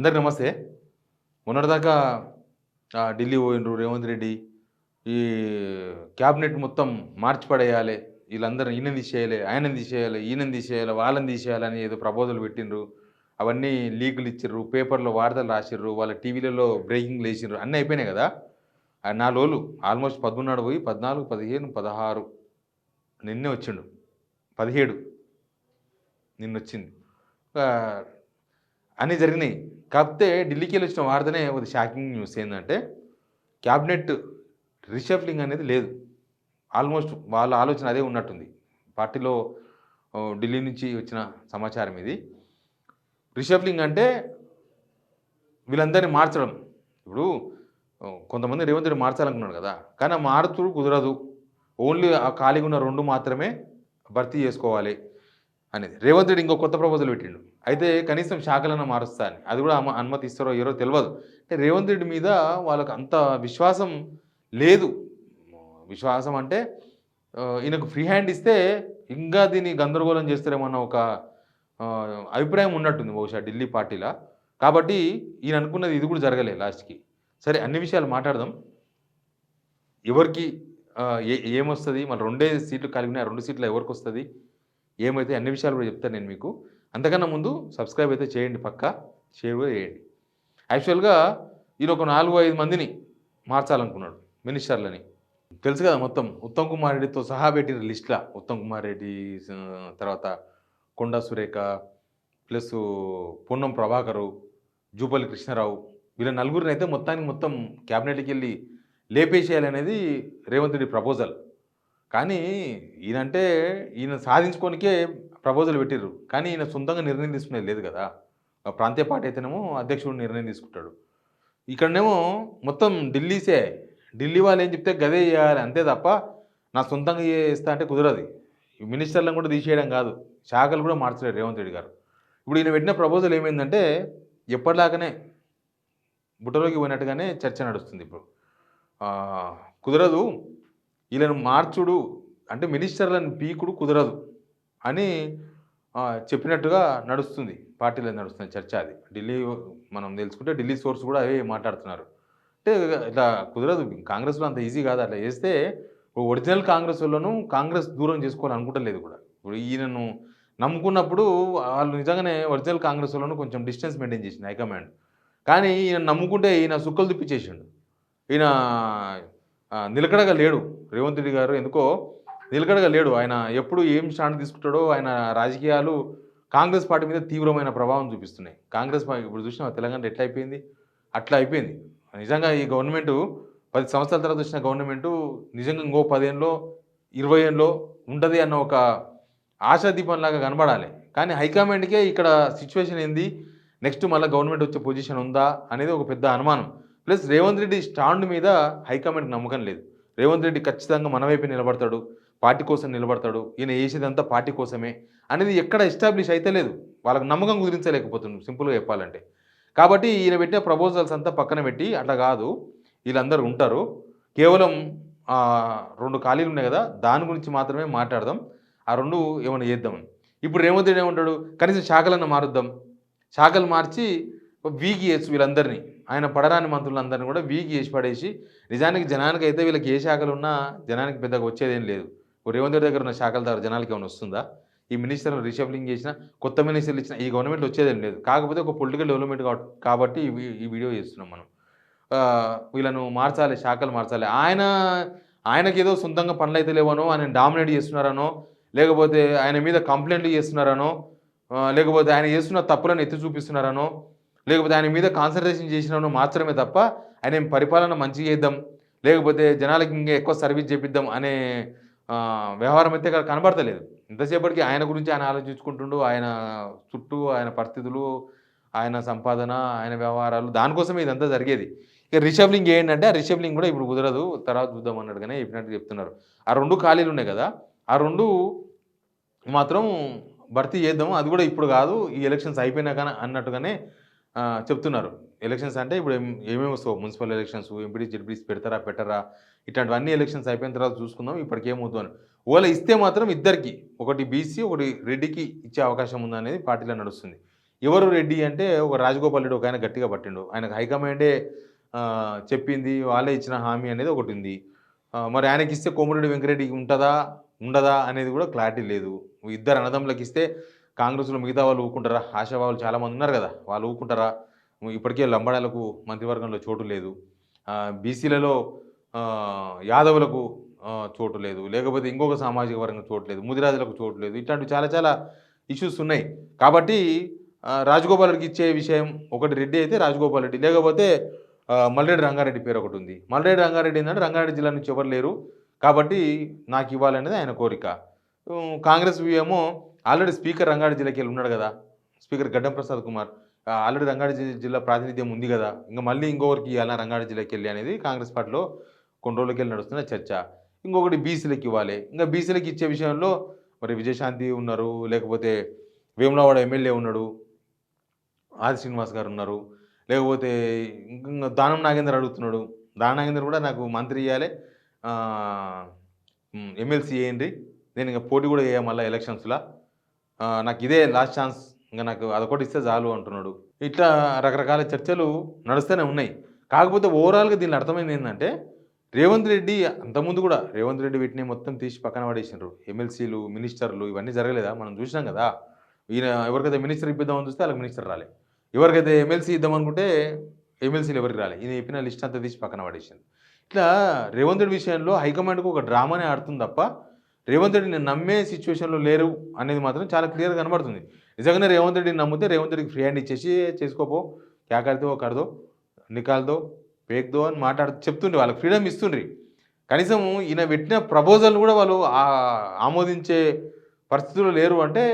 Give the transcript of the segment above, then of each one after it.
అందరికి నమస్తే. మొన్నటిదాకా ఢిల్లీ పోయిండ్రు రేవంత్ రెడ్డి. ఈ క్యాబినెట్ మొత్తం మార్చి పడేయాలి. ఈళ్ళందరూ ఈయనని తీసేయాలి, ఆయనని తీసేయాలి, ఈయనని తీసేయాలి, వాళ్ళని తీసేయాలని ఏదో ప్రపోజల్ పెట్టిండ్రు. అవన్నీ లీకులు ఇచ్చిర్రు, పేపర్‌లో వార్తలు రాసిర్రు, వాళ్ళ టీవీలలో బ్రేకింగ్‌లు ఏసిర్రు. అన్నీ అయిపోయినాయి కదా! 4 రోజులు ఆల్మోస్ట్ 13 నాడు పోయి 14, 15, 16 నిన్నే వచ్చిండు. 17 నిన్నొచ్చింది. ఆహ్, అన్నీ జరిగినాయి. కాకపోతే ఢిల్లీకెళ్ళొచ్చిన వార్తనే ఒక షాకింగ్ న్యూస్ ఏందంటే, క్యాబినెట్ రీషఫ్లింగ్ అనేది లేదు. ఆల్మోస్ట్ వాళ్ళ ఆలోచన అదే ఉన్నట్టుంది. పార్టీలో ఢిల్లీ నుంచి వచ్చిన సమాచారం ఇది. రీషఫ్లింగ్ అంటే వీళ్ళందరిని మార్చడం. ఇప్పుడు కొంతమంది రేవంత్ రెడ్డి మార్చాలనుకున్నాడు కదా! కానీ ఆ మార్చుడు కుదరదు. ఓన్లీ ఆ ఖాళీగా ఉన్న 2 మాత్రమే భర్తీ చేసుకోవాలి అనేది. రేవంత్ రెడ్డి ఇంకో కొత్త ప్రపోజల్ పెట్టిండు. అయితే కనీసం శాఖలన్నా మారుస్తా అని. అది కూడా అనుమతి ఇస్తారో ఇయ్యరో తెలవదు. అంటే రేవంత్ రెడ్డి మీద వాళ్ళకి అంత విశ్వాసం లేదు. విశ్వాసం అంటే ఈయనకు ఫ్రీ హ్యాండ్ ఇస్తే ఇంకా దీన్ని గందరగోళం చేస్తారేమో అన్న ఒక అభిప్రాయం ఉన్నట్టుంది బహుశా ఢిల్లీ పార్టీల. కాబట్టి ఈయన అనుకున్నది ఇది కూడా జరగలే లాస్ట్‌కి. సరే అన్ని విషయాలు మాట్లాడదాం. ఎవరికి ఏమొస్తది? మళ్ళీ 2 సీట్లు ఖాళీగా ఉన్నాయి. ఆ 2 సీట్ల ఎవరికొస్తది? ఏమైతే అన్ని విషయాలు కూడా చెప్తాను నేను మీకు. అంతకన్నా ముందు సబ్స్క్రైబ్ అయితే చేయండి పక్కా. షేర్ కూడా చేయండి. యాక్చువల్‌గా ఈయన ఒక 4, 5 మందిని మార్చాలనుకున్నాడు మినిస్టర్‌లని. తెలుసు కదా మొత్తం. ఉత్తమ్ కుమార్ రెడ్డితో సహా పెట్టిర్రు లిస్ట్‌ల. ఉత్తమ్ కుమార్ రెడ్డి తర్వాత కొండా సురేఖ ప్లస్ పొన్నం ప్రభాకరు, జూపల్లి కృష్ణారావు వీళ్ళ నలుగురినైతే మొత్తం క్యాబినెట్‌కెళ్ళి లేపేసేయాలనేది రేవంత్ రెడ్డి ప్రపోజల్. కానీ ఈయన సాధించుకోనికే ప్రపోజల్ పెట్టిర్రు. కానీ ఈయన సొంతంగా నిర్ణయం తీసుకునేది లేదు కదా! ప్రాంతీయ పార్టీ అయితేనేమో అధ్యక్షుడు నిర్ణయం తీసుకుంటాడు. ఇక్కడనేమో మొత్తం ఢిల్లీసే. ఢిల్లీ వాళ్ళు ఏం చెప్తే గదే చేయాలి అంతే తప్ప నా సొంతంగా చేస్తా అంటే కుదరదు. మినిస్టర్లను కూడా తీసేయడం కాదు. శాఖలు కూడా మార్చలేడు రేవంత్ రెడ్డి గారు. ఇప్పుడు ఈయన పెట్టిన ప్రపోజల్ ఏమైందంటే ఎప్పటిలాగానే బుట్టలోకి పోయినట్టుగానే చర్చ నడుస్తుంది ఇప్పుడు. కుదరదు వీళ్ళను మార్చుడు అంటే మినిస్టర్లను పీకుడు కుదరదు అని చెప్పినట్టుగా నడుస్తుంది. పార్టీలో నడుస్తున్న చర్చ అది. ఢిల్లీ మనం తెలుసుకుంటే ఢిల్లీ సోర్స్ కూడా అవే మాట్లాడుతున్నారు. అంటే ఇట్లా కుదరదు. కాంగ్రెస్‌లో అంత ఈజీ కాదు. అట్లా చేస్తే ఒరిజినల్ కాంగ్రెసోళ్ళను కాంగ్రెస్ దూరం చేసుకోవాలని అనుకుంటలేదు కూడా. ఇప్పుడు ఈయనను నమ్ముకున్నప్పుడు వాళ్ళు నిజంగానే ఒరిజినల్ కాంగ్రెసోళ్ళను కొంచెం డిస్టెన్స్ మెయింటైన్ చేసింది హైకమాండ్. కానీ ఈయన నమ్ముకుంటే ఈయన సుక్కలు తిప్పిచ్చేసిండు. ఈయన నిలకడగా లేడు. రేవంత్ రెడ్డి గారు ఎందుకో నిలకడగా లేడు. ఆయన ఎప్పుడు ఏం స్టాండ్ తీసుకుంటాడో ఆయన రాజకీయాలు కాంగ్రెస్ పార్టీ మీద తీవ్రమైన ప్రభావం చూపిస్తున్నాయి. కాంగ్రెస్ ఇప్పుడు చూసినావా తెలంగాణలో ఎట్లా అయిపోయింది? అట్లా అయిపోయింది. నిజంగా ఈ గవర్నమెంటు 10 సంవత్సరాల తర్వాత వచ్చిన గవర్నమెంటు నిజంగా ఇంకో 10 ఏళ్ళలో, 20 ఏళ్ళలో ఉంటది అన్న ఒక ఆశాదీపంలాగా కనబడాలి. కానీ హైకమాండ్‌కే ఇక్కడ సిట్యుయేషన్ ఏంది? నెక్స్ట్ మళ్ళా గవర్నమెంట్ వచ్చే పొజిషన్ ఉందా? అనేది ఒక పెద్ద అనుమానం. ప్లస్ రేవంత్ రెడ్డి స్టాండ్ మీద హైకమాండ్‌కి నమ్మకం లేదు. రేవంత్ రెడ్డి ఖచ్చితంగా మన వైపే నిలబడతాడు. పార్టీ కోసం నిలబడతాడు. ఈయన చేసేదంతా పార్టీ కోసమే అనేది ఎక్కడ ఎస్టాబ్లిష్ అయితలేదు. వాళ్ళకి నమ్మకం కుదిరించలేకపోతున్నారు సింపుల్‌గా చెప్పాలంటే. కాబట్టి ఈయన పెట్టిన ప్రపోజల్స్ అంతా పక్కన పెట్టి అట్లా కాదు వీళ్ళందరూ ఉంటారు. కేవలం 2 ఖాళీలు ఉన్నాయి కదా! దాని గురించి మాత్రమే మాట్లాడదాం. ఆ 2 ఏమైనా చేద్దామని. ఇప్పుడు రేవంత్ రెడ్డి ఏమంటాడు? కనీసం శాఖలన్నా మారుద్దాం. శాఖలు మార్చి వీక్ చేయొచ్చు వీళ్ళందరినీ. ఆయన పడరాని మంత్రులందరిని కూడా వీక్ చేసి పడేసి నిజానికి జనానికైతే వీళ్ళకి ఏ శాఖలున్నా జనానికి పెద్దగా వచ్చేదేం లేదు. రేవంత్ రెడ్డి దగ్గర ఉన్న శాఖల ద్వారా జనాలకి ఏమైనా వస్తుందా? ఈ మినిస్టర్‌లను రీషఫ్లింగ్ చేసినా, కొత్త మినిస్టర్‌లు ఇచ్చినా ఈ గవర్నమెంట్‌లో వచ్చేదేం లేదు. కాకపోతే ఒక పొలిటికల్ డెవలప్‌మెంట్ కాబట్టి ఈ వీడియో చేస్తున్నాం మనం. వీళ్ళను మార్చాలి, శాఖలు మార్చాలి. ఆయనకేదో సొంతంగా పనులైతే లేవనో, ఆయనను డామినేట్ చేస్తున్నారనో, లేకపోతే ఆయన మీద కంప్లెయింట్లు చేస్తున్నారనో, లేకపోతే ఆయన చేస్తున్న తప్పులను ఎత్తి చూపిస్తున్నారనో, లేకపోతే ఆయన మీద కాన్సంట్రేషన్ చేసినానో మాత్రమే తప్ప ఆయన పరిపాలన మంచిగా చేద్దాం, లేకపోతే జనాలకి ఇంకా ఎక్కువ సర్వీస్ చేపిద్దాం అనే వ్యవహారం అయితే ఇక్కడ కనబడతలేదు. ఇంతసేపటికి ఆయన గురించి ఆయన ఆలోచించుకుంటుండు. ఆయన చుట్టూ ఆయన పరిస్థితులు, ఆయన సంపాదన, ఆయన వ్యవహారాలు దానికోసమే ఇదంతా జరిగేది. ఇక రిషఫ్లింగ్ ఏంటంటే ఆ రిషఫ్లింగ్ కూడా ఇప్పుడు కుదరదు. తర్వాత చూద్దాం అన్నట్టుగానే చెప్పినట్టు చెప్తున్నారు. ఆ 2 ఖాళీలు ఉన్నాయి కదా! ఆ 2 మాత్రం భర్తీ చేద్దాము. అది కూడా ఇప్పుడు కాదు. ఈ ఎలక్షన్స్ అయిపోయినాక అన్నట్టుగానే చెప్తున్నారు. ఎలక్షన్స్ అంటే ఇప్పుడు ఏమేమి వస్తావు మున్సిపల్ ఎలక్షన్స్, ఎంపీడీ, జెడ్పీటీసీ పెడతారా? పెట్టరా? ఇట్లాంటివన్నీ ఎలక్షన్స్ అయిపోయిన తర్వాత చూసుకుందాం. ఇప్పటికేమొద్దు అని. ఒకవేళ ఇస్తే మాత్రం ఇద్దరికి ఒకటి బీసీ, ఒకటి రెడ్డికి ఇచ్చే అవకాశం ఉందనేది పార్టీలో నడుస్తుంది. ఎవరు రెడ్డి అంటే ఒక రాజగోపాల్ రెడ్డి ఒక ఆయన గట్టిగా పట్టిండు. ఆయనకు హైకమాండే చెప్పింది, వాళ్ళే ఇచ్చిన హామీ అనేది ఒకటి ఉంది. మరి ఆయనకిస్తే కోమటిరెడ్డి వెంకరెడ్డికి ఉంటదా? ఉండదా? అనేది కూడా క్లారిటీ లేదు. ఇద్దరు అన్నదమ్ములకి ఇస్తే కాంగ్రెస్‌లో మిగతా వాళ్ళు ఊరుకుంటారా? ఆశావాహులు చాలామంది ఉన్నారు కదా! వాళ్ళు ఊరుకుంటారా? ఇప్పటికే లంబాడాలకు మంత్రివర్గంలో చోటు లేదు. బీసీలలో యాదవులకు చోటు లేదు. లేకపోతే ఇంకొక సామాజిక వర్గం చోటు లేదు. ముదిరాజులకు చోటు లేదు. ఇట్లాంటివి చాలా చాలా ఇష్యూస్ ఉన్నాయి. కాబట్టి రాజగోపాల్ రెడ్డికి ఇచ్చే విషయం ఒకటి రెడ్డి అయితే రాజగోపాల్ రెడ్డి. లేకపోతే మల్రెడ్డి రంగారెడ్డి పేరు ఒకటి ఉంది. మల్రెడ్డి రంగారెడ్డి ఏంటంటే రంగారెడ్డి జిల్లా నుంచి ఎవరు లేరు. కాబట్టి నాకు ఇవ్వాలనేది ఆయన కోరిక. కాంగ్రెస్ ఏమో ఆల్రెడీ స్పీకర్ రంగారెడ్డి జిల్లాకి వెళ్ళి ఉన్నాడు కదా! స్పీకర్ గడ్డం ప్రసాద్ కుమార్. ఆల్రెడీ రంగారెడ్డి జిల్లా ప్రాతినిధ్యం ఉంది కదా! మళ్ళీ ఇంకొకరికి ఇవ్వాలా రంగారెడ్డి జిల్లాకి వెళ్ళి అనేది కాంగ్రెస్ పార్టీలో కొన్ని రోజులకెళ్ళి నడుస్తున్న చర్చ. ఇంకొకటి బీసీలకి ఇవ్వాలి. ఇంకా బీసీలకి ఇచ్చే విషయంలో మరి విజయశాంతి ఉన్నారు. లేకపోతే వేములవాడ ఎమ్మెల్యే ఉన్నాడు. ఆది శ్రీనివాస్ గారు ఉన్నారు. లేకపోతే ఇంకా దానం నాగేందర్ అడుగుతున్నాడు. దానం నాగేందర్ కూడా నాకు మంత్రి ఇయ్యాలి, ఎమ్మెల్సీ చేయండి, నేను ఇంకా పోటీ కూడా చేయ మళ్ళీ ఎలక్షన్స్లో, నాకు ఇదే లాస్ట్ ఛాన్స్, ఇంకా నాకు అదొకటి ఇస్తే చాలు అంటున్నాడు. ఇట్లా రకరకాల చర్చలు నడుస్తూనే ఉన్నాయి. కాకపోతే ఓవరాల్గా దీనిలో అర్థమైంది ఏంటంటే రేవంత్ రెడ్డి అంతకుముందు కూడా రేవంత్ రెడ్డి వీటిని మొత్తం తీసి పక్కన పడేసినారు. ఎమ్మెల్సీలు, మినిస్టర్లు ఇవన్నీ జరగలేదా? మనం చూసినాం కదా. ఈయన ఎవరికైతే మినిస్టర్ ఇప్పిద్దామని చూస్తే వాళ్ళకి మినిస్టర్ రాలే. ఎవరికైతే ఎమ్మెల్సీ ఇద్దామనుకుంటే ఎమ్మెల్సీలు ఎవరికి రాలే. ఈయన చెప్పిన లిస్ట్ అంతా తీసి పక్కన పడేసింది. ఇట్లా రేవంత్ రెడ్డి విషయంలో హైకమాండ్కు ఒక డ్రామానే ఆడుతుంది తప్ప రేవంత్ రెడ్డిని నమ్మే సిచ్యువేషన్లో లేరు అనేది మాత్రం చాలా క్లియర్గా కనబడుతుంది. నిజంగానే రేవంత్ రెడ్డిని నమ్మితే రేవంత్ రెడ్డికి ఫ్రీ హ్యాండ్ ఇచ్చేసి చేసుకోపో, క్యా కర్దో కర్దో, నికాల్దో, పేక్దో అని చెప్తుండ్రి, వాళ్ళకి ఫ్రీడమ్ ఇస్తుండ్రి. కనీసం ఈయన పెట్టిన ప్రపోజల్ని కూడా వాళ్ళు ఆమోదించే పరిస్థితుల్లో లేరు అంటే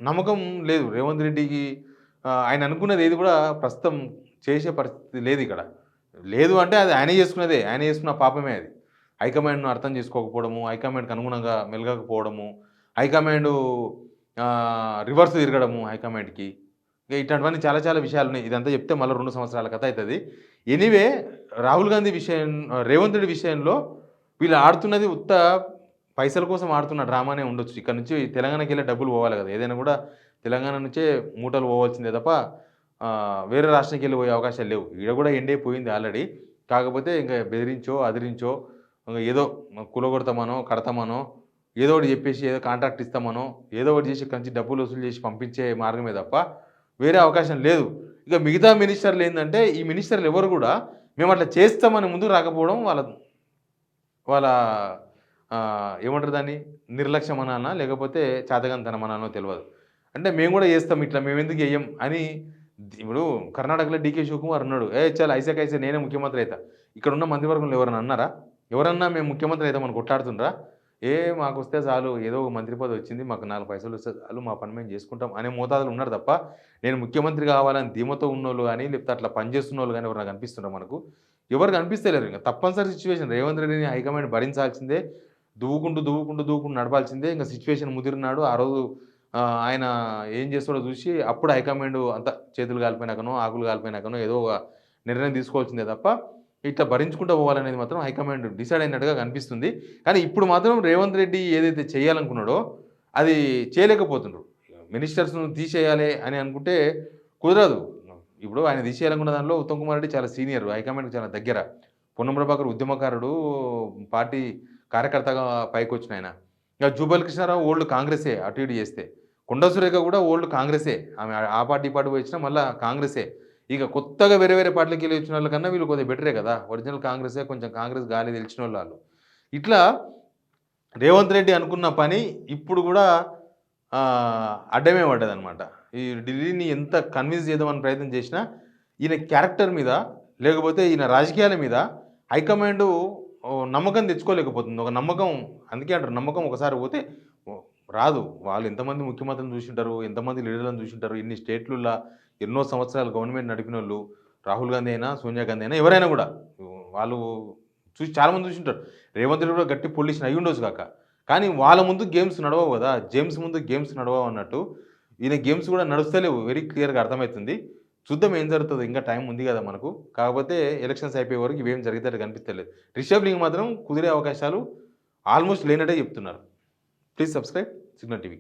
నమ్మకం లేదు రేవంత్ రెడ్డికి. ఆయన అనుకున్నది ఏది కూడా ప్రస్తుతం చేసే పరిస్థితి లేదు ఇక్కడ. లేదు అంటే అది ఆయన చేసుకున్నదే, ఆయన చేసుకున్న పాపమే అది. హైకమాండ్ను అర్థం చేసుకోకపోవడము, హైకమాండ్కి అనుగుణంగా మెలగకపోవడము, హైకమాండ్ రివర్స్ తిరగడము హైకమాండ్కి. ఇంకా ఇట్లాంటివన్నీ చాలా చాలా విషయాలు ఉన్నాయి. ఇదంతా చెప్తే మళ్ళీ 2 సంవత్సరాల కథ అవుతుంది. ఎనీవే రాహుల్ గాంధీ విషయం, రేవంత్ రెడ్డి విషయంలో వీళ్ళు ఆడుతున్నది ఉత్త పైసల కోసం ఆడుతున్న డ్రామానే ఉండొచ్చు. ఇక్కడ నుంచి తెలంగాణకి వెళ్ళే డబ్బులు పోవాలి కదా. ఏదైనా కూడా తెలంగాణ నుంచే మూటలు పోవాల్సిందే తప్ప వేరే రాష్ట్రానికి వెళ్ళి పోయే అవకాశాలు లేవు. ఈడ కూడా ఎండే పోయింది ఆల్రెడీ. కాకపోతే ఇంకా బెదిరించో అదిరించో ఏదో కూలగొడతామనో కడతామనో ఏదో ఒకటి చెప్పేసి ఏదో కాంట్రాక్ట్ ఇస్తామనో ఏదో ఒకటి చేసి కంచి డబ్బులు వసూలు చేసి పంపించే మార్గమే తప్ప వేరే అవకాశం లేదు. ఇక మిగతా మినిస్టర్లు ఏంటంటే ఈ మినిస్టర్లు ఎవరు కూడా మేము అట్లా చేస్తామని ముందు రాకపోవడం వాళ్ళ ఏమంటారు దాన్ని, నిర్లక్ష్యం అనాలనా లేకపోతే చేతగానితనం అనాలనో తెలియదు. అంటే మేము కూడా చేస్తాం ఇట్లా, మేము ఎందుకు వేయం అని. ఇప్పుడు కర్ణాటకలో డీకే శివకుమార్ అన్నాడు, చాలా ఐసే నేనే ముఖ్యమంత్రి అవుతా. ఇక్కడ ఉన్న మంత్రివర్గంలో ఎవరన్నా అన్నారా? ఎవరన్నా మేము ముఖ్యమంత్రి అవుతామని కొట్లాడుతుండ్రా? మాకు వస్తే చాలు, ఏదో ఒక మంత్రి పదవి వచ్చింది, మాకు 4 పైసలు వస్తే చాలు, మా పని మేము చేసుకుంటాం అనే మోతాదులు ఉన్నారు తప్ప నేను ముఖ్యమంత్రి కావాలని ధీమతో ఉన్నోళ్ళు కానీ లేకపోతే అట్లా పనిచేస్తున్న వాళ్ళు కానీ ఎవరు కనిపిస్తున్నారు మనకు? ఎవరు కనిపిస్తలేరు. ఇంకా తప్పనిసరి సిచ్యువేషన్ రేవంత్ రెడ్డిని హైకమాండ్ భరించాల్సిందే, దువ్వుకుంటూ నడపాల్సిందే. ఇంకా సిచ్యువేషన్ ముదిరినాడు. ఆ రోజు ఆయన ఏం చేస్తాడో చూసి అప్పుడు హైకమాండ్ అంతా చేతులు కాలిపోయినాకనో ఆకులు కాలిపోయినాకనో ఏదో ఒక నిర్ణయం తీసుకోవాల్సిందే తప్ప ఇట్లా భరించుకుంటూ పోవాలనేది మాత్రం హైకమాండ్ డిసైడ్ అయినట్టుగా కనిపిస్తుంది. కానీ ఇప్పుడు మాత్రం రేవంత్ రెడ్డి ఏదైతే చేయాలనుకున్నాడో అది చేయలేకపోతుండ్రు. మినిస్టర్స్ను తీసేయాలి అని అనుకుంటే కుదరదు. ఇప్పుడు ఆయన తీసేయాలనుకున్న దానిలో ఉత్తమ్ కుమార్ రెడ్డి చాలా సీనియర్, హైకమాండ్కి చాలా దగ్గర. పొన్నం ప్రభాకర్ ఉద్యమకారుడు, పార్టీ కార్యకర్తగా పైకి వచ్చిన ఆయన. ఇక జూబల్ కృష్ణారావు ఓల్డ్ కాంగ్రెసే, అటు ఇటు చేస్తే. కొండా సురేఖ కూడా ఓల్డ్ కాంగ్రెసే, ఆమె ఆ పార్టీ పోయి వచ్చినా మళ్ళీ కాంగ్రెసే. ఇక కొత్తగా వేరే పార్టీలకి వెళ్ళి వచ్చిన వాళ్ళకన్నా వీళ్ళు కొద్దిగా బెటరే కదా. ఒరిజినల్ కాంగ్రెసే, కొంచెం కాంగ్రెస్ గాలి తెలిసిన వాళ్ళు. ఇట్లా రేవంత్ రెడ్డి అనుకున్న పని ఇప్పుడు కూడా అడ్డమే పడ్డదనమాట. ఈ ఢిల్లీని ఎంత కన్విన్స్ చేద్దామని ప్రయత్నం చేసినా ఈయన క్యారెక్టర్ మీద లేకపోతే ఈయన రాజకీయాల మీద హైకమాండ్ నమ్మకం తెచ్చుకోలేకపోతుంది. ఒక నమ్మకం, అందుకే అంటారు నమ్మకం ఒకసారి పోతే రాదు. వాళ్ళు ఎంతమంది ముఖ్యమంత్రిని చూసింటారు, ఎంతమంది లీడర్లను చూసింటారు, ఇన్ని స్టేట్లలో ఎన్నో సంవత్సరాలు గవర్నమెంట్ నడిపిన వాళ్ళు, రాహుల్ గాంధీ అయినా సోనియా గాంధీ అయినా ఎవరైనా కూడా వాళ్ళు చూసి చాలామంది చూసింటారు. రేవంత్ రెడ్డి కూడా గట్టి పొలిటీషియన్ అయ్యి ఉండొచ్చు కాక, కానీ వాళ్ళ ముందు గేమ్స్ నడవవు కదా. జేమ్స్ ముందు గేమ్స్ నడవవు అన్నట్టు ఈయన గేమ్స్ కూడా నడుస్తలేవు. వెరీ క్లియర్గా అర్థమవుతుంది. చూద్దాం ఏం జరుగుతుందో, ఇంకా టైం ఉంది కదా మనకు. కాకపోతే ఎలక్షన్స్ అయిపోయే వరకు ఇవేం జరిగితే కనిపిస్తలేదు. రిషబ్ లింగ్ మాత్రం కుదిరే అవకాశాలు ఆల్మోస్ట్ లేనట్టే చెప్తున్నారు. Please subscribe signal TV.